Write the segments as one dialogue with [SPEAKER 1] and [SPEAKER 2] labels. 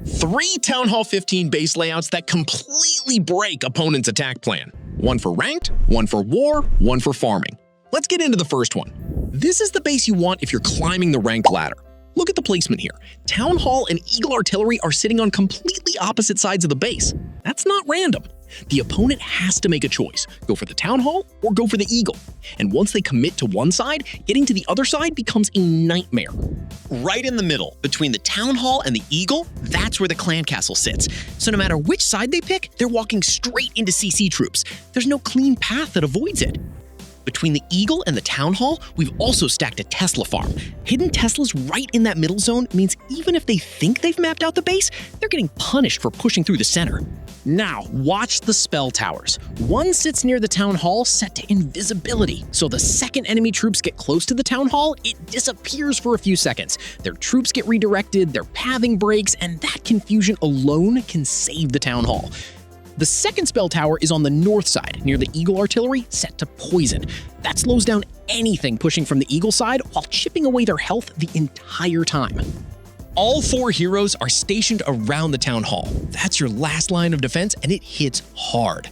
[SPEAKER 1] 3 Town Hall 15 base layouts that completely break opponents' attack plan. One for ranked, one for war, one for farming. Let's get into the first one. This is the base you want if you're climbing the ranked ladder. Look at the placement here. Town Hall and Eagle Artillery are sitting on completely opposite sides of the base. That's not random. The opponent has to make a choice, go for the Town Hall or go for the Eagle. And once they commit to one side, getting to the other side becomes a nightmare.
[SPEAKER 2] Right in the middle, between the Town Hall and the Eagle, that's where the clan castle sits. So no matter which side they pick, they're walking straight into CC troops. There's no clean path that avoids it. Between the Eagle and the Town Hall, we've also stacked a Tesla farm. Hidden Teslas right in that middle zone means even if they think they've mapped out the base, they're getting punished for pushing through the center.
[SPEAKER 3] Now, watch the spell towers. One sits near the Town Hall set to invisibility, so the second enemy troops get close to the Town Hall, it disappears for a few seconds. Their troops get redirected, their pathing breaks, and that confusion alone can save the Town Hall. The second spell tower is on the north side, near the Eagle Artillery, set to poison. That slows down anything pushing from the Eagle side while chipping away their health the entire time.
[SPEAKER 1] All 4 heroes are stationed around the Town Hall. That's your last line of defense, and it hits hard.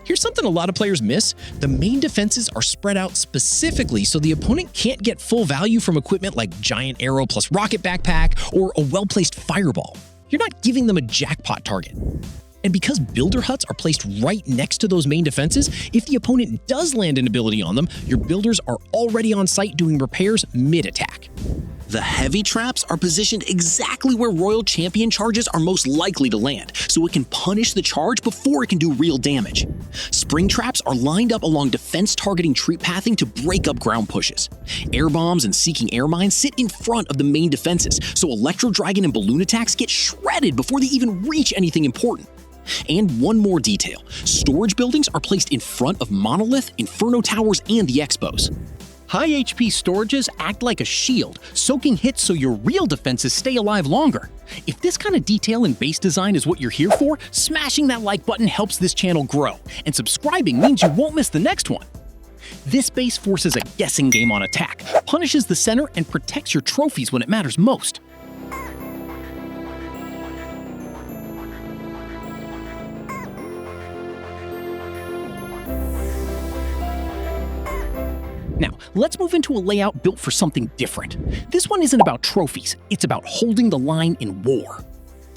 [SPEAKER 1] Here's something a lot of players miss. The main defenses are spread out specifically so the opponent can't get full value from equipment like Giant Arrow plus Rocket Backpack or a well-placed Fireball. You're not giving them a jackpot target. And because builder huts are placed right next to those main defenses, if the opponent does land an ability on them, your builders are already on site doing repairs mid-attack.
[SPEAKER 2] The heavy traps are positioned exactly where Royal Champion charges are most likely to land, so it can punish the charge before it can do real damage. Spring traps are lined up along defense-targeting troop pathing to break up ground pushes. Air bombs and seeking air mines sit in front of the main defenses, so Electro Dragon and balloon attacks get shredded before they even reach anything important. And one more detail, storage buildings are placed in front of Monolith, Inferno Towers, and the Expos.
[SPEAKER 3] High HP storages act like a shield, soaking hits so your real defenses stay alive longer. If this kind of detail in base design is what you're here for, smashing that like button helps this channel grow, and subscribing means you won't miss the next one. This base forces a guessing game on attack, punishes the center, and protects your trophies when it matters most. Now, let's move into a layout built for something different. This one isn't about trophies, it's about holding the line in war.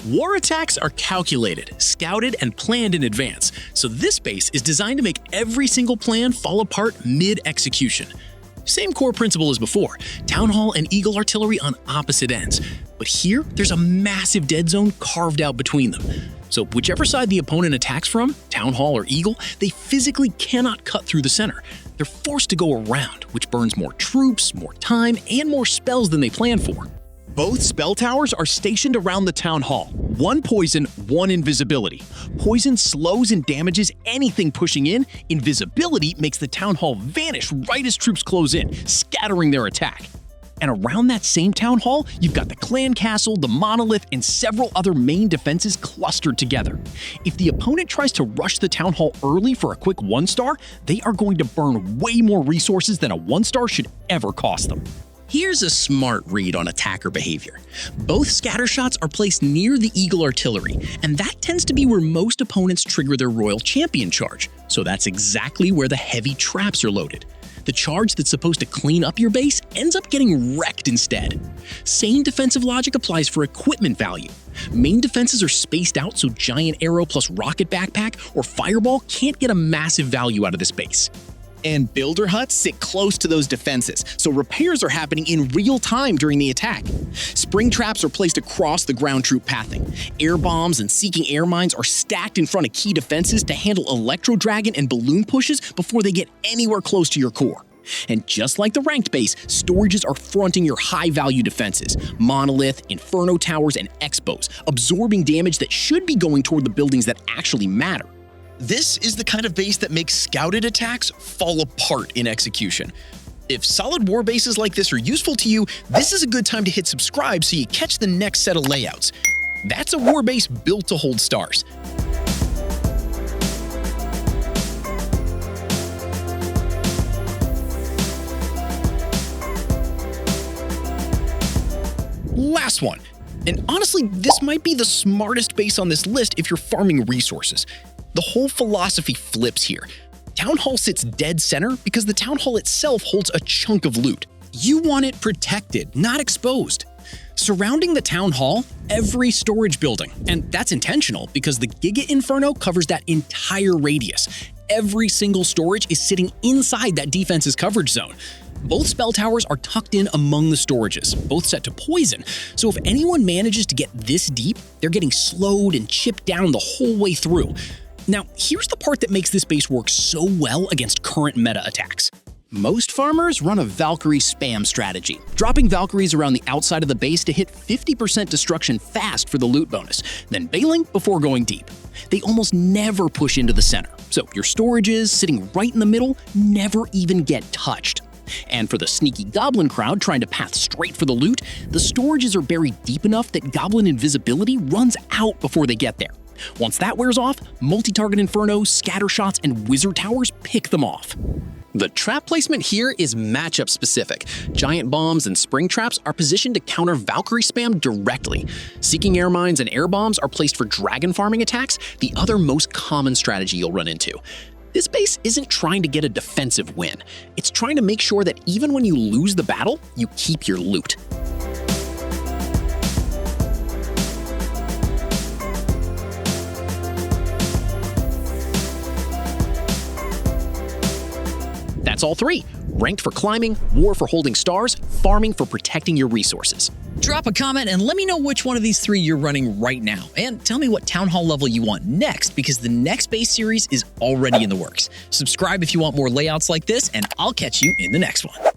[SPEAKER 1] War attacks are calculated, scouted, and planned in advance, so this base is designed to make every single plan fall apart mid-execution. Same core principle as before, Town Hall and Eagle Artillery on opposite ends, but here there's a massive dead zone carved out between them. So whichever side the opponent attacks from, Town Hall or Eagle, they physically cannot cut through the center. They're forced to go around, which burns more troops, more time, and more spells than they planned for. Both spell towers are stationed around the Town Hall. One poison, one invisibility. Poison slows and damages anything pushing in. Invisibility makes the Town Hall vanish right as troops close in, scattering their attack. And around that same Town Hall, you've got the Clan Castle, the Monolith, and several other main defenses clustered together. If the opponent tries to rush the Town Hall early for a quick 1-star, they are going to burn way more resources than a 1-star should ever cost them. Here's a smart read on attacker behavior. Both scatter shots are placed near the Eagle Artillery, and that tends to be where most opponents trigger their Royal Champion charge, so that's exactly where the heavy traps are loaded. The charge that's supposed to clean up your base ends up getting wrecked instead. Same defensive logic applies for equipment value. Main defenses are spaced out so Giant Arrow plus Rocket Backpack or Fireball can't get a massive value out of this base.
[SPEAKER 2] And builder huts sit close to those defenses, so repairs are happening in real time during the attack. Spring traps are placed across the ground troop pathing. Air bombs and seeking air mines are stacked in front of key defenses to handle Electro Dragon and balloon pushes before they get anywhere close to your core. And just like the ranked base, storages are fronting your high-value defenses, Monolith, Inferno Towers, and Expos, absorbing damage that should be going toward the buildings that actually matter. This is the kind of base that makes scouted attacks fall apart in execution. If solid war bases like this are useful to you, this is a good time to hit subscribe so you catch the next set of layouts. That's a war base built to hold stars. Last one. And honestly, this might be the smartest base on this list if you're farming resources. The whole philosophy flips here. Town Hall sits dead center because the Town Hall itself holds a chunk of loot.
[SPEAKER 1] You want it protected, not exposed. Surrounding the Town Hall, every storage building, and that's intentional because the Giga Inferno covers that entire radius. Every single storage is sitting inside that defense's coverage zone. Both spell towers are tucked in among the storages, both set to poison, so if anyone manages to get this deep, they're getting slowed and chipped down the whole way through. Now, here's the part that makes this base work so well against current meta attacks. Most farmers run a Valkyrie spam strategy, dropping Valkyries around the outside of the base to hit 50% destruction fast for the loot bonus, then bailing before going deep. They almost never push into the center, so your storages sitting right in the middle never even get touched. And for the sneaky goblin crowd trying to path straight for the loot, the storages are buried deep enough that goblin invisibility runs out before they get there. Once that wears off, multi-target infernos, scatter shots, and wizard towers pick them off. The trap placement here is matchup specific. Giant bombs and spring traps are positioned to counter Valkyrie spam directly. Seeking air mines and air bombs are placed for dragon farming attacks, the other most common strategy you'll run into. This base isn't trying to get a defensive win. It's trying to make sure that even when you lose the battle, you keep your loot. That's all three: ranked for climbing, war for holding stars, farming for protecting your resources.
[SPEAKER 3] Drop a comment and let me know which one of these three you're running right now. And tell me what Town Hall level you want next, because the next base series is already in the works. Subscribe if you want more layouts like this, and I'll catch you in the next one.